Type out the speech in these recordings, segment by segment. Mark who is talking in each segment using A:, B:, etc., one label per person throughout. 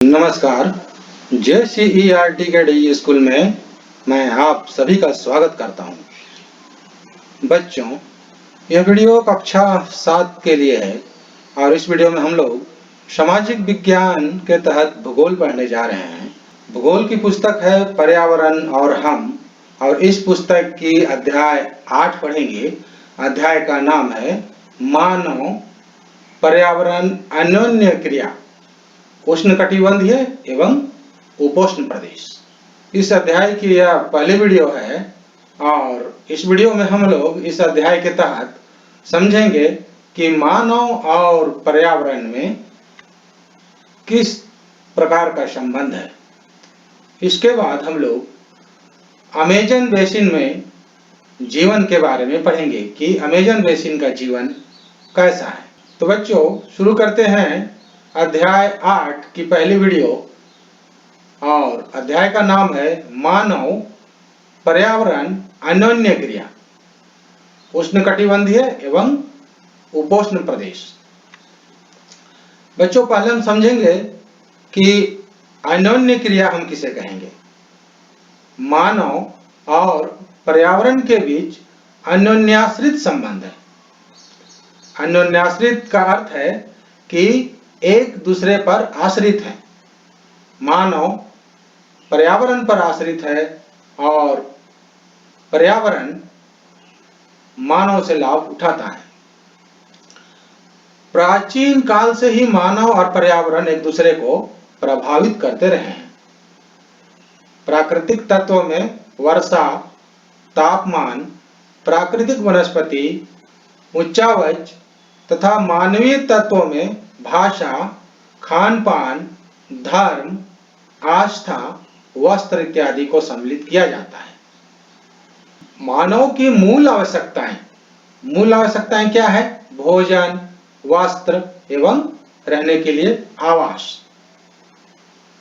A: नमस्कार। JCERT के D school में मैं आप सभी का स्वागत करता हूं। बच्चों, यह वीडियो कक्षा 7 के लिए है और इस वीडियो में हम लोग सामाजिक विज्ञान के तहत भूगोल पढ़ने जा रहे हैं। भूगोल की पुस्तक है पर्यावरण और हम, और इस पुस्तक की अध्याय 8 पढ़ेंगे। अध्याय का नाम है मानव पर्यावरण अन्योन्य क्रिया, उष्णकटिबंधीय एवं उपोष्ण प्रदेश। इस अध्याय की यह पहली वीडियो है और इस वीडियो में हम लोग इस अध्याय के तहत समझेंगे कि मानव और पर्यावरण में किस प्रकार का संबंध है। इसके बाद हम लोग अमेजन बेसिन में जीवन के बारे में पढ़ेंगे कि अमेजन बेसिन का जीवन कैसा है। तो बच्चों, शुरू करते हैं अध्याय 8 की पहली वीडियो, और अध्याय का नाम है मानव पर्यावरण अन्योन्य क्रिया, उष्णकटिबंधीय एवं उपोष्ण प्रदेश। बच्चों, पहले हम समझेंगे कि अन्योन्य क्रिया हम किसे कहेंगे। मानव और पर्यावरण के बीच अन्योन्याश्रित संबंध है। अन्योन्याश्रित का अर्थ है कि एक दूसरे पर आश्रित है। मानव पर्यावरण पर आश्रित है और पर्यावरण मानव से लाभ उठाता है। प्राचीन काल से ही मानव और पर्यावरण एक दूसरे को प्रभावित करते रहे हैं। प्राकृतिक तत्वों में वर्षा, तापमान, प्राकृतिक वनस्पति, उच्चावच तथा मानवीय तत्वों में भाषा, खान पान, धर्म, आस्था, वस्त्र इत्यादि को सम्मिलित किया जाता है। मानव की मूल आवश्यकताएं क्या है? भोजन, वस्त्र एवं रहने के लिए आवास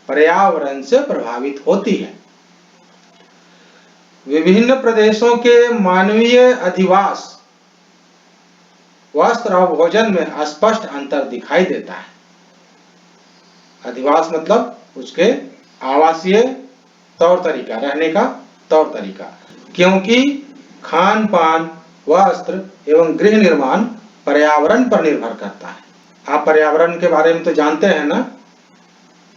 A: पर्यावरण से प्रभावित होती है। विभिन्न प्रदेशों के मानवीय अधिवास, वस्त्र और भोजन में स्पष्ट अंतर दिखाई देता है। अधिवास मतलब उसके आवासीय तौर तरीका, रहने का तौर तरीका, क्योंकि खान पान, वस्त्र एवं गृह निर्माण पर्यावरण पर निर्भर करता है। आप पर्यावरण के बारे में तो जानते हैं ना।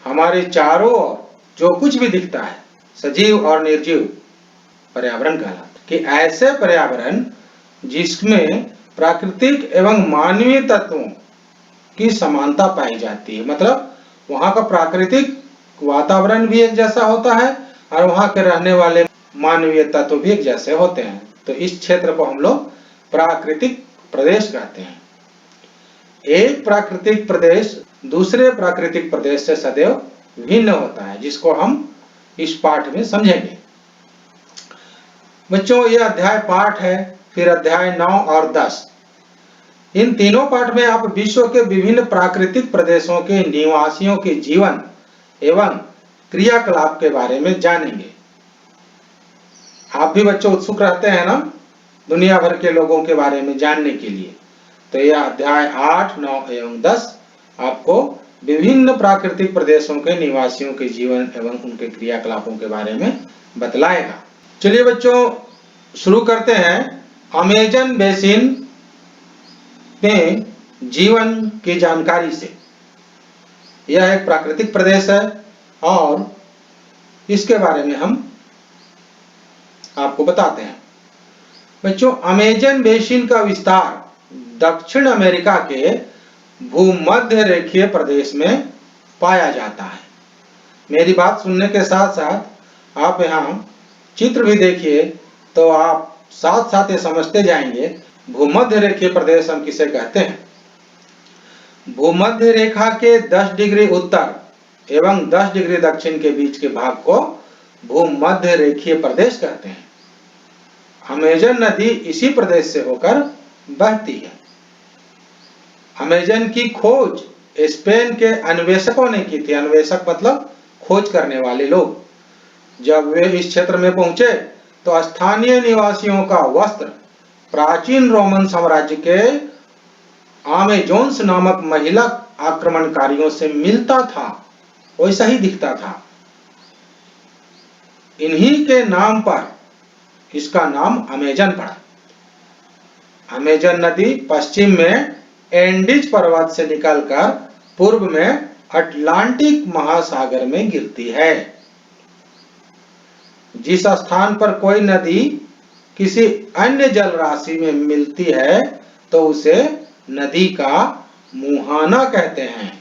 A: हमारे चारों ओर जो कुछ भी दिखता है, सजीव और निर्जीव, पर्यावरण कहलाता है। कि ऐसे पर्यावरण जिसमें प्राकृतिक एवं मानवीय तत्वों की समानता पाई जाती है, मतलब वहां का प्राकृतिक वातावरण भी एक जैसा होता है और वहां के रहने वाले मानवीय तत्व भी एक जैसे होते हैं। तो इस क्षेत्र को हम लोग प्राकृतिक प्रदेश कहते हैं। एक प्राकृतिक प्रदेश दूसरे प्राकृतिक प्रदेश से सदैव भिन्न होता है, जिसको हम इस पाठ में समझेंगे। बच्चों, यह अध्याय पाठ है, फिर अध्याय 9 और 10। इन तीनों पाठ में आप विश्व के विभिन्न प्राकृतिक प्रदेशों के निवासियों के जीवन एवं क्रियाकलाप के बारे में जानेंगे। आप भी बच्चों उत्सुक रहते हैं ना दुनिया भर के लोगों के बारे में जानने के लिए। तो यह अध्याय 8, 9 एवं 10 आपको विभिन्न प्राकृतिक प्रदेशों के निवासियों के जीवन एवं उनके क्रियाकलापों के बारे में बतलाएगा। चलिए बच्चों, शुरू करते हैं अमेजन बेसिन में जीवन की जानकारी से। यह एक प्राकृतिक प्रदेश है और इसके बारे में हम आपको बताते हैं। बच्चों, अमेजन बेसिन का विस्तार दक्षिण अमेरिका के भूमध्य रेखीय प्रदेश में पाया जाता है। मेरी बात सुनने के साथ साथ आप यहाँ चित्र भी देखिए, तो आप साथ साथ ये समझते जाएंगे भूमध्य रेखीय प्रदेश हम किसे कहते हैं। भूमध्य रेखा के 10 डिग्री उत्तर एवं 10 डिग्री दक्षिण के बीच के भाग को भूमध्य रेखीय प्रदेश कहते हैं। अमेजन नदी इसी प्रदेश से होकर बहती है। अमेजन की खोज स्पेन के अन्वेषकों ने की थी। अन्वेषक मतलब खोज करने वाले लोग। जब वे इस क्षेत्र में पहुंचे तो स्थानीय निवासियों का वस्त्र प्राचीन रोमन साम्राज्य के अमेजोन्स नामक महिला आक्रमणकारियों से मिलता था, वैसा ही दिखता था। इन्हीं के नाम पर इसका नाम अमेजन पड़ा। अमेजन नदी पश्चिम में एंडीज पर्वत से निकलकर पूर्व में अटलांटिक महासागर में गिरती है। जिस स्थान पर कोई नदी किसी अन्य जल राशि में मिलती है तो उसे नदी का मुहाना कहते हैं।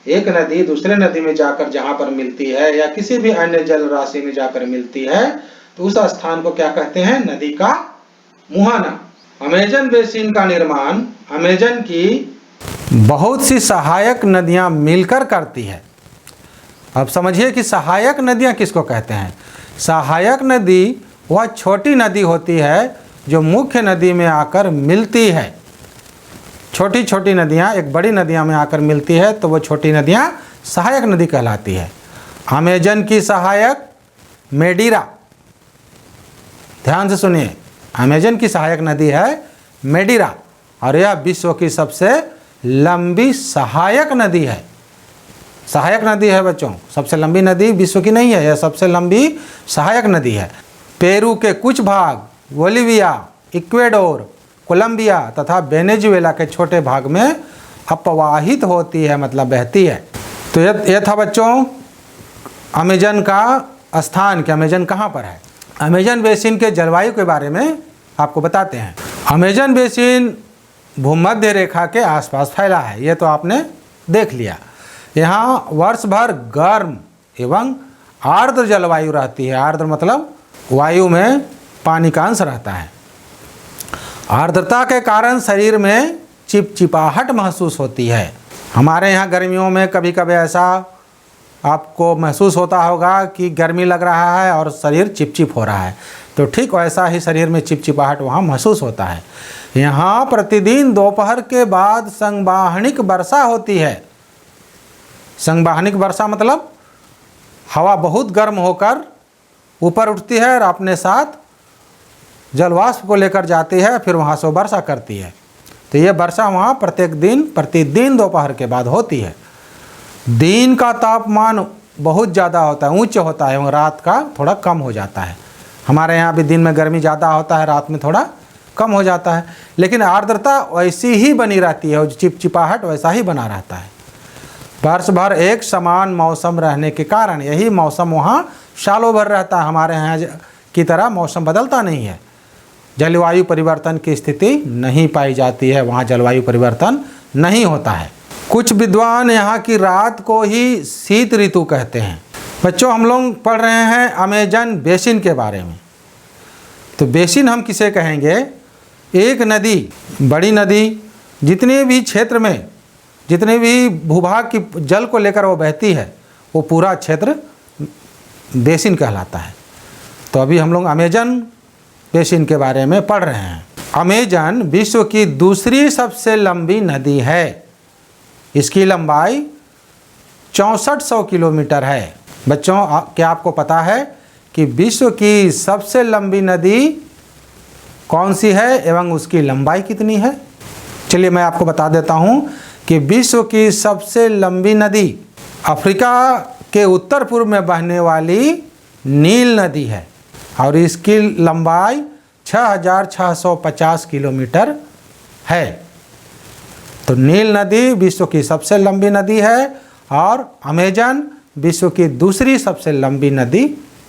A: एक नदी दूसरे नदी में जाकर जहां पर मिलती है या किसी भी अन्य जल राशि में जाकर मिलती है तो उस स्थान को क्या कहते हैं? नदी का मुहाना। अमेजन बेसिन का निर्माण अमेजन की बहुत सी सहायक नदियां मिलकर करती है। अब समझिए कि सहायक नदियां किसको कहते हैं। सहायक नदी वह छोटी नदी होती है जो मुख्य नदी में आकर मिलती है। छोटी छोटी नदियां एक बड़ी नदियां में आकर मिलती है तो वो छोटी नदियां सहायक नदी कहलाती है। अमेजन की सहायक मेडिरा, ध्यान से सुनिए, अमेजन की सहायक नदी है मेडिरा और यह विश्व की सबसे लंबी सहायक नदी है। सहायक नदी है बच्चों, सबसे लंबी नदी विश्व की नहीं है, यह सबसे लंबी सहायक नदी है। पेरू के कुछ भाग, बोलिविया, इक्वेडोर, कोलंबिया तथा वेनेजुएला के छोटे भाग में अपवाहित होती है, मतलब बहती है। तो यह था बच्चों अमेजन का स्थान कि अमेजन कहाँ पर है। अमेजन बेसिन के जलवायु के बारे में आपको बताते हैं। अमेजन बेसिन भूमध्य रेखा के आसपास फैला है, ये तो आपने देख लिया। यहाँ वर्ष भर गर्म एवं आर्द्र जलवायु रहती है। आर्द्र मतलब वायु में पानी का अंश रहता है। आर्द्रता के कारण शरीर में चिपचिपाहट महसूस होती है। हमारे यहाँ गर्मियों में कभी कभी ऐसा आपको महसूस होता होगा कि गर्मी लग रहा है और शरीर चिपचिप हो रहा है, तो ठीक वैसा ही शरीर में चिपचिपाहट वहाँ महसूस होता है। यहाँ प्रतिदिन दोपहर के बाद संवहनिक वर्षा होती है। संवहनिक वर्षा मतलब हवा बहुत गर्म होकर ऊपर उठती है और अपने साथ जलवाष्प को लेकर जाती है, फिर वहाँ से वर्षा करती है। तो ये वर्षा वहाँ प्रतिदिन दोपहर के बाद होती है। दिन का तापमान बहुत ज़्यादा होता है, उच्च होता है, एवं रात का थोड़ा कम हो जाता है। हमारे यहाँ भी दिन में गर्मी ज़्यादा होता है, रात में थोड़ा कम हो जाता है, लेकिन आर्द्रता वैसी ही बनी रहती है और चिपचिपाहट वैसा ही बना रहता है। वर्ष भर एक समान मौसम रहने के कारण यही मौसम वहाँ सालों भर रहता है। हमारे यहाँ की तरह मौसम बदलता नहीं है। जलवायु परिवर्तन की स्थिति नहीं पाई जाती है, वहाँ जलवायु परिवर्तन नहीं होता है। कुछ विद्वान यहाँ की रात को ही शीत ऋतु कहते हैं। बच्चों हम लोग पढ़ रहे हैं अमेजन बेसिन के बारे में। तो बेसिन हम किसे कहेंगे? एक नदी, बड़ी नदी जितने भी क्षेत्र में जितने भी भूभाग की जल को लेकर वो बहती है, वो पूरा क्षेत्र बेसिन कहलाता है। तो अभी हम लोग अमेजन बेसिन के बारे में पढ़ रहे हैं। अमेजन विश्व की दूसरी सबसे लंबी नदी है। इसकी लंबाई 6400 किलोमीटर है। बच्चों क्या आपको पता है कि विश्व की सबसे लंबी नदी कौन सी है एवं उसकी लंबाई कितनी है? चलिए मैं आपको बता देता हूँ कि विश्व की सबसे लंबी नदी अफ्रीका के उत्तर पूर्व में बहने वाली नील नदी है और इसकी लंबाई 6650 किलोमीटर है। तो नील नदी विश्व की सबसे लंबी नदी है और अमेजन विश्व की दूसरी सबसे लंबी नदी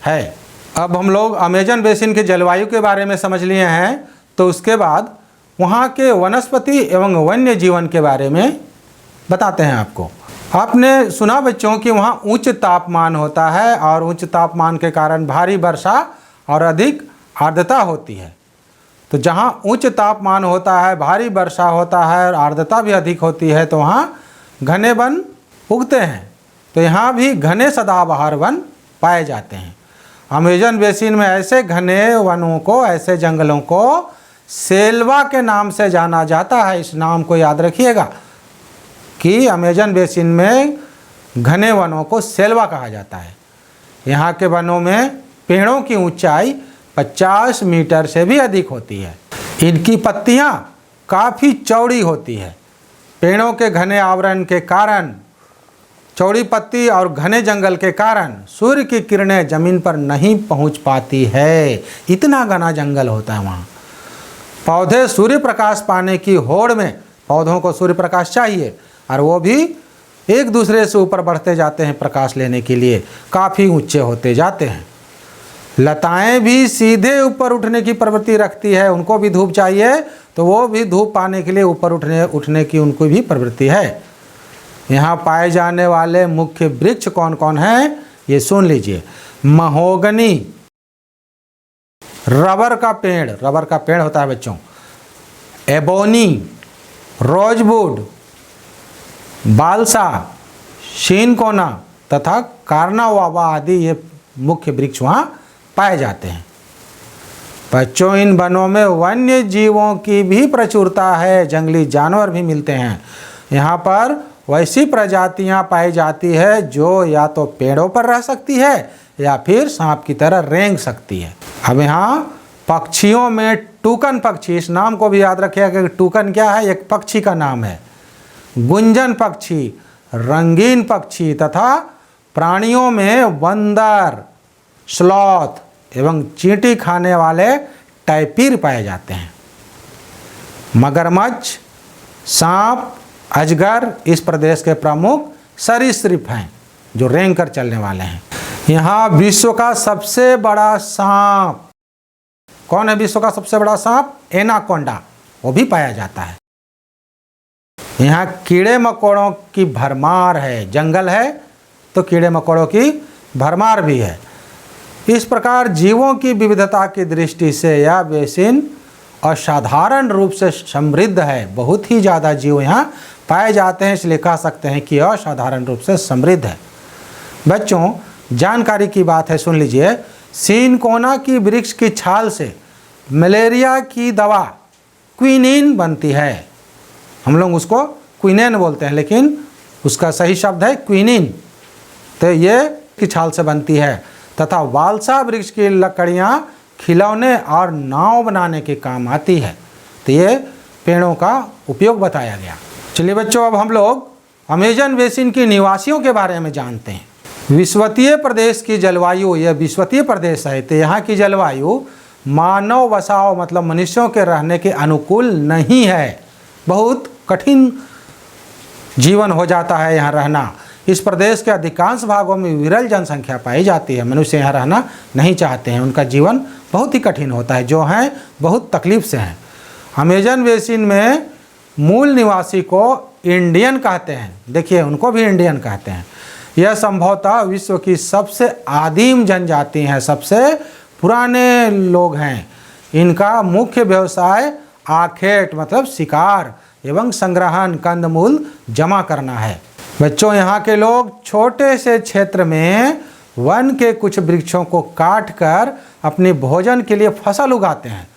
A: है। अब हम लोग अमेजन बेसिन के जलवायु के बारे में समझ लिए हैं, तो उसके बाद वहाँ के वनस्पति एवं वन्य जीवन के बारे में बताते हैं आपको। आपने सुना बच्चों कि वहाँ उच्च तापमान होता है और उच्च तापमान के कारण भारी वर्षा और अधिक आर्द्रता होती है। तो जहाँ उच्च तापमान होता है, भारी वर्षा होता है और आर्द्रता भी अधिक होती है, तो वहाँ घने वन उगते हैं। तो यहाँ भी घने सदाबहार वन पाए जाते हैं। अमेजन बेसिन में ऐसे घने वनों को, ऐसे जंगलों को सेल्वा के नाम से जाना जाता है। इस नाम को याद रखिएगा कि अमेजन बेसिन में घने वनों को सेल्वा कहा जाता है। यहाँ के वनों में पेड़ों की ऊंचाई
B: 50 मीटर से भी अधिक होती है। इनकी पत्तियां काफ़ी चौड़ी होती है। पेड़ों के घने आवरण के कारण, चौड़ी पत्ती और घने जंगल के कारण सूर्य की किरणें जमीन पर नहीं पहुंच पाती है। इतना घना जंगल होता है वहाँ। पौधे सूर्य प्रकाश पाने की होड़ में, पौधों को सूर्य प्रकाश चाहिए और वो भी एक दूसरे से ऊपर बढ़ते जाते हैं प्रकाश लेने के लिए, काफ़ी ऊंचे होते जाते हैं। लताएं भी सीधे ऊपर उठने की प्रवृत्ति रखती है, उनको भी धूप चाहिए तो वो भी धूप पाने के लिए ऊपर उठने की उनको भी प्रवृत्ति है। यहाँ पाए जाने वाले मुख्य वृक्ष कौन कौन हैं ये सुन लीजिए। महोगनी, रबर का पेड़ होता है बच्चों, एबोनी, रोजवुड, बालसा, शीनकोना तथा कार्नावाबा आदि ये मुख्य वृक्ष वहाँ पाए जाते हैं। बच्चों, इन वनों में वन्य जीवों की भी प्रचुरता है, जंगली जानवर भी मिलते हैं। यहाँ पर वैसी प्रजातियाँ पाई जाती है जो या तो पेड़ों पर रह सकती है या फिर सांप की तरह रेंग सकती है। अब यहाँ पक्षियों में टूकन पक्षी, इस नाम को भी याद रखिएगा कि टूकन क्या है, एक पक्षी का नाम है। गुंजन पक्षी, रंगीन पक्षी तथा प्राणियों में बंदर, स्लॉथ एवं चींटी खाने वाले टाइपीर पाए जाते हैं। मगरमच्छ, सांप, अजगर इस प्रदेश के प्रमुख सरीसृप हैं जो रेंग कर चलने वाले हैं। यहाँ विश्व का सबसे बड़ा सांप कौन है? विश्व का सबसे बड़ा सांप एनाकोंडा, वो भी पाया जाता है। यहाँ कीड़े मकोड़ों की भरमार है, जंगल है तो कीड़े मकोड़ों की भरमार भी है। इस प्रकार जीवों की विविधता की दृष्टि से यह बेसिन असाधारण रूप से समृद्ध है। बहुत ही ज़्यादा जीव यहाँ पाए जाते हैं, इसलिए कह सकते हैं कि असाधारण रूप से समृद्ध है। बच्चों, जानकारी की बात है, सुन लीजिए। सीनकोना की वृक्ष की छाल से मलेरिया की दवा क्विनिन बनती है। हम लोग उसको क्विनेन बोलते हैं लेकिन उसका सही शब्द है क्विनिन। तो ये की छाल से बनती है तथा वालसा वृक्ष की लकड़ियाँ खिलौने और नाव बनाने के काम आती है। तो ये पेड़ों का उपयोग बताया गया। चलिए बच्चों, अब हम लोग अमेजन बेसिन के निवासियों के बारे में जानते हैं। विषुवतीय प्रदेश की जलवायु, यह विषुवतीय प्रदेश है तो यहाँ की जलवायु मानव बसाव मतलब मनुष्यों के रहने के अनुकूल नहीं है। बहुत कठिन जीवन हो जाता है यहाँ रहना। इस प्रदेश के अधिकांश भागों में विरल जनसंख्या पाई जाती है। मनुष्य यहाँ रहना नहीं चाहते हैं, उनका जीवन बहुत ही कठिन होता है, जो हैं बहुत तकलीफ से हैं। अमेजन बेसिन में मूल निवासी को इंडियन कहते हैं। देखिए, उनको भी इंडियन कहते हैं। यह संभवतः विश्व की सबसे आदिम जनजाति हैं, सबसे पुराने लोग हैं। इनका मुख्य व्यवसाय आखेट मतलब शिकार एवं संग्रहण, कंदमूल जमा करना है। बच्चों, यहाँ के लोग छोटे से क्षेत्र में वन के कुछ वृक्षों को काट कर अपने भोजन के लिए फसल उगाते हैं।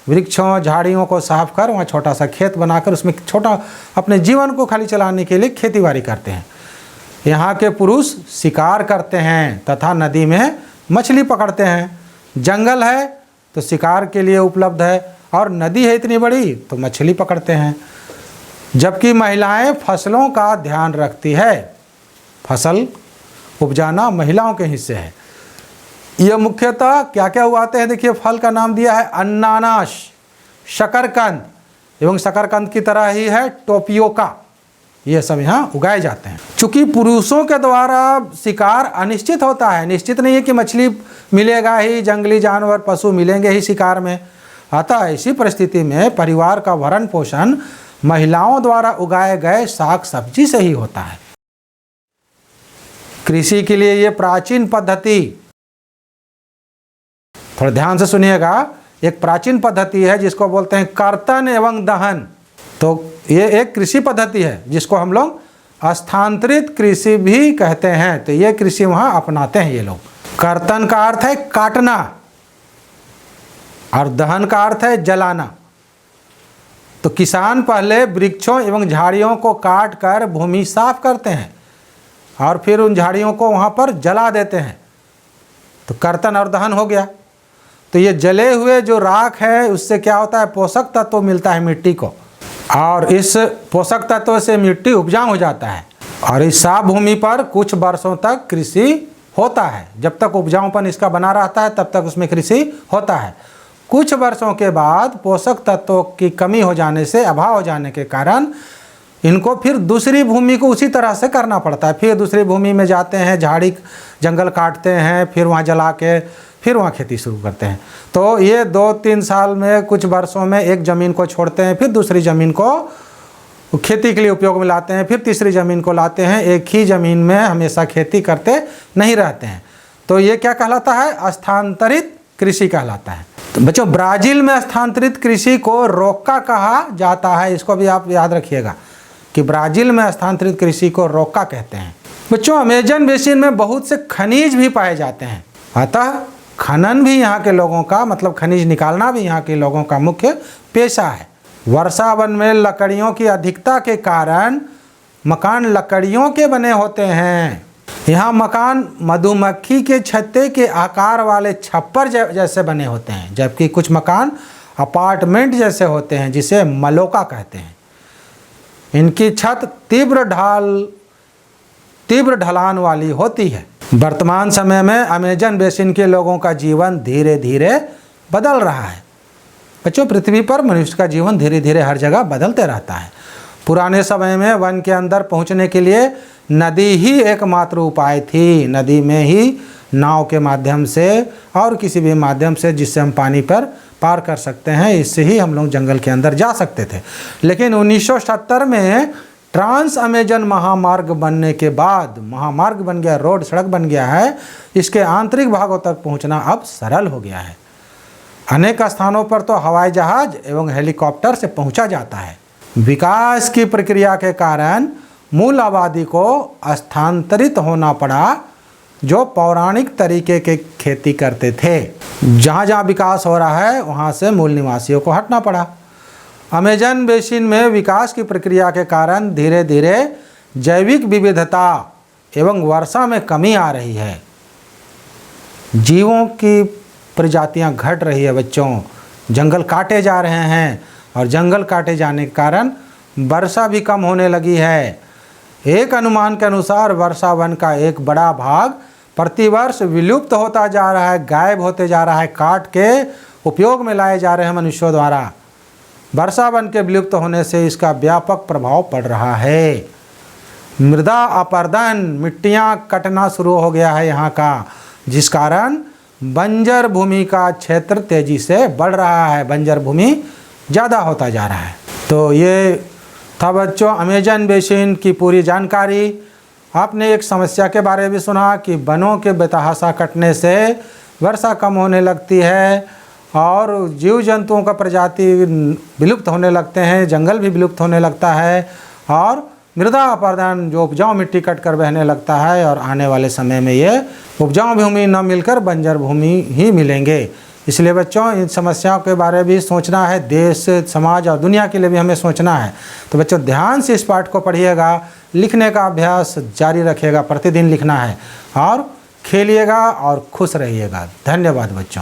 B: वृक्षों झाड़ियों को साफ कर वहाँ छोटा सा खेत बनाकर उसमें छोटा अपने जीवन को खाली चलाने के लिए खेतीबाड़ी करते हैं। यहाँ के पुरुष शिकार करते हैं तथा नदी में मछली पकड़ते हैं। जंगल है तो शिकार के लिए उपलब्ध है और नदी है इतनी बड़ी तो मछली पकड़ते हैं। जबकि महिलाएं फसलों का ध्यान रखती है। फसल उपजाना महिलाओं के हिस्से है। यह मुख्यतः क्या क्या उगाते हैं? देखिए, फल का नाम दिया है अनानास, शकरकंद एवं शकरकंद की तरह ही है टोपियोका, ये सब यहाँ उगाए जाते हैं। चूँकि पुरुषों के द्वारा शिकार अनिश्चित होता है, निश्चित नहीं है कि मछली मिलेगा ही, जंगली जानवर पशु मिलेंगे ही शिकार में। अतः ऐसी परिस्थिति में परिवार का भरण पोषण महिलाओं द्वारा उगाए गए साग सब्जी से ही होता है। कृषि के लिए ये प्राचीन पद्धति, थोड़ा ध्यान से सुनिएगा, एक प्राचीन पद्धति है जिसको बोलते हैं कर्तन एवं दहन। तो ये एक कृषि पद्धति है जिसको हम लोग स्थानांतरित कृषि भी कहते हैं। तो ये कृषि वहाँ अपनाते हैं ये लोग। कर्तन का अर्थ है काटना और दहन का अर्थ है जलाना। तो किसान पहले वृक्षों एवं झाड़ियों को काट कर भूमि साफ करते हैं और फिर उन झाड़ियों को वहाँ पर जला देते हैं। तो कर्तन और दहन हो गया। तो ये जले हुए जो राख है उससे क्या होता है, पोषक तत्व मिलता है मिट्टी को, और इस पोषक तत्व से मिट्टी उपजाऊ हो जाता है। और इस साफ भूमि पर कुछ वर्षों तक कृषि होता है। जब तक उपजाऊपन इसका बना रहता है तब तक उसमें कृषि होता है। कुछ वर्षों के बाद पोषक तत्वों की कमी हो जाने से, अभाव हो जाने के कारण इनको फिर दूसरी भूमि को उसी तरह से करना पड़ता है। फिर दूसरी भूमि में जाते हैं, झाड़ी जंगल काटते हैं, फिर वहाँ जला के फिर वहाँ खेती शुरू करते हैं। तो ये 2-3 साल में, कुछ वर्षों में एक ज़मीन को छोड़ते हैं, फिर दूसरी ज़मीन को खेती के लिए उपयोग में लाते हैं, फिर तीसरी ज़मीन को लाते हैं। एक ही ज़मीन में हमेशा खेती करते नहीं रहते हैं। तो ये क्या कहलाता है, स्थानांतरित कृषि कहलाता है। तो बच्चों, ब्राज़ील में स्थानांतरित कृषि को रोक्का कहा जाता है। इसको भी आप याद रखिएगा कि ब्राज़ील में स्थानांतरित कृषि को रोक्का कहते हैं। बच्चों, अमेजन बेसिन में बहुत से खनिज भी पाए जाते हैं, अतः खनन भी यहाँ के लोगों का, मतलब खनिज निकालना भी यहाँ के लोगों का मुख्य पेशा है। वर्षा वन में लकड़ियों की अधिकता के कारण मकान लकड़ियों के बने होते हैं। यहाँ मकान मधुमक्खी के छत्ते के आकार वाले छप्पर जैसे बने होते हैं, जबकि कुछ मकान अपार्टमेंट जैसे होते हैं, जिसे मलोका कहते हैं। इनकी छत तीव्र ढलान वाली होती है। वर्तमान समय में अमेजन बेसिन के लोगों का जीवन धीरे धीरे बदल रहा है। बच्चों, पृथ्वी पर मनुष्य का जीवन धीरे धीरे हर जगह बदलते रहता है। पुराने समय में वन के अंदर पहुंचने के लिए नदी ही एकमात्र उपाय थी। नदी में ही नाव के माध्यम से और किसी भी माध्यम से जिससे हम पानी पर पार कर सकते हैं, इससे ही हम लोग जंगल के अंदर जा सकते थे। लेकिन 1970 में ट्रांस अमेजन महामार्ग बनने के बाद, महामार्ग बन गया, रोड सड़क बन गया है, इसके आंतरिक भागों तक पहुंचना अब सरल हो गया है। अनेक स्थानों पर तो हवाई जहाज एवं हेलीकॉप्टर से पहुंचा जाता है। विकास की प्रक्रिया के कारण मूल आबादी को स्थानांतरित होना पड़ा, जो पौराणिक तरीके के खेती करते थे। जहाँ जहाँ विकास हो रहा है वहाँ से मूल निवासियों को हटना पड़ा। अमेजन बेसिन में विकास की प्रक्रिया के कारण धीरे धीरे जैविक विविधता एवं वर्षा में कमी आ रही है। जीवों की प्रजातियां घट रही है बच्चों। जंगल काटे जा रहे हैं और जंगल काटे जाने के कारण वर्षा भी कम होने लगी है। एक अनुमान के अनुसार वर्षा वन का एक बड़ा भाग प्रतिवर्ष विलुप्त होता जा रहा है, गायब होते जा रहा है, काट के उपयोग में लाए जा रहे हैं मनुष्यों द्वारा। वर्षा वन के विलुप्त होने से इसका व्यापक प्रभाव पड़ रहा है। मृदा अपरदन, मिट्टियां कटना शुरू हो गया है यहाँ का, जिस कारण बंजर भूमि का क्षेत्र तेजी से बढ़ रहा है, बंजर भूमि ज़्यादा होता जा रहा है। तो ये था बच्चों अमेजन बेसिन की पूरी जानकारी। आपने एक समस्या के बारे में सुना कि वनों के बेतहाशा कटने से वर्षा कम होने लगती है और जीव जंतुओं का प्रजाति विलुप्त होने लगते हैं, जंगल भी विलुप्त होने लगता है और मृदा अपरदन, जो उपजाऊ मिट्टी कट कर बहने लगता है और आने वाले समय में ये उपजाऊ भूमि न मिलकर बंजर भूमि ही मिलेंगे। इसलिए बच्चों इन समस्याओं के बारे में भी सोचना है, देश, समाज और दुनिया के लिए भी हमें सोचना है। तो बच्चों ध्यान से इस पाठ को पढ़िएगा, लिखने का अभ्यास जारी रखिएगा, प्रतिदिन लिखना है और खेलिएगा और खुश रहिएगा। धन्यवाद बच्चों।